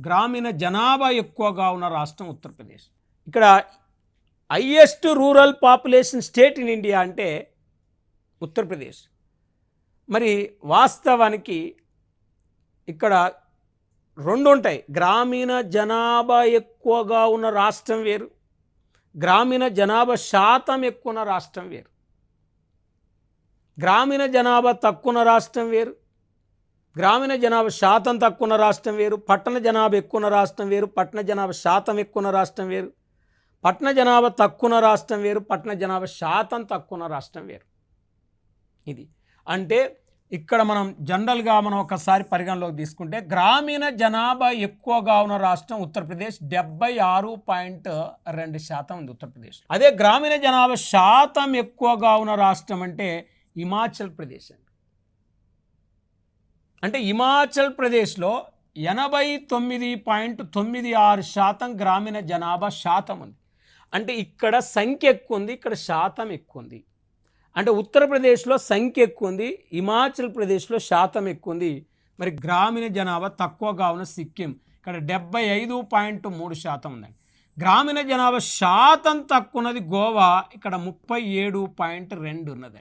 గ్రామీణ జనాభా ఎక్కువగా ఉన్న రాష్ట్రం ఉత్తరప్రదేశ్. ఇక్కడ highest rural population state in India అంటే ఉత్తరప్రదేశ్. మరి వాస్తవానికి ఇక్కడ రెండు ఉంటాయి. గ్రామీణ జనాభా ఎక్కువగా ఉన్న రాష్ట్రం వేరు, గ్రామీణ జనాభా శాతం ఎక్కువ ఉన్న రాష్ట్రం వేరు. గ్రామీణ జనాభా తక్కువ ఉన్న రాష్ట్రం వేరు, గ్రామీణ జనాభా శాతం తక్కువ ఉన్న రాష్ట్రం వేరు. పట్టణ జనాభా ఎక్కువ ఉన్న రాష్ట్రం వేరు, పట్టణ జనాభా శాతం ఎక్కువ ఉన్న రాష్ట్రం వేరు. పట్టణ జనాభా తక్కువ ఉన్న రాష్ట్రం వేరు, పట్టణ జనాభా శాతం తక్కువ ఉన్న రాష్ట్రం వేరు. ఇది అంటే ఇక్కడ మనం జనరల్గా మనం ఒకసారి పరిగణలోకి తీసుకుంటే గ్రామీణ జనాభా ఎక్కువగా ఉన్న రాష్ట్రం ఉత్తరప్రదేశ్ 76.2% ఉంది ఉత్తరప్రదేశ్. అదే గ్రామీణ జనాభా శాతం ఎక్కువగా ఉన్న రాష్ట్రం అంటే హిమాచల్ ప్రదేశ్ అండి. అంటే హిమాచల్ ప్రదేశ్లో 89.96% గ్రామీణ జనాభా శాతం ఉంది. అంటే ఇక్కడ సంఖ్య ఎక్కువ ఉంది, ఇక్కడ శాతం ఎక్కువ ఉంది. అంటే ఉత్తరప్రదేశ్లో సంఖ్య ఎక్కువ ఉంది, హిమాచల్ ప్రదేశ్లో శాతం ఎక్కువ ఉంది. మరి గ్రామీణ జనాభా తక్కువగా ఉన్న సిక్కిం ఇక్కడ 75.3% ఉందండి. గ్రామీణ జనాభా శాతం తక్కువ ఉన్నది గోవా, ఇక్కడ 37.2 ఉన్నదండి.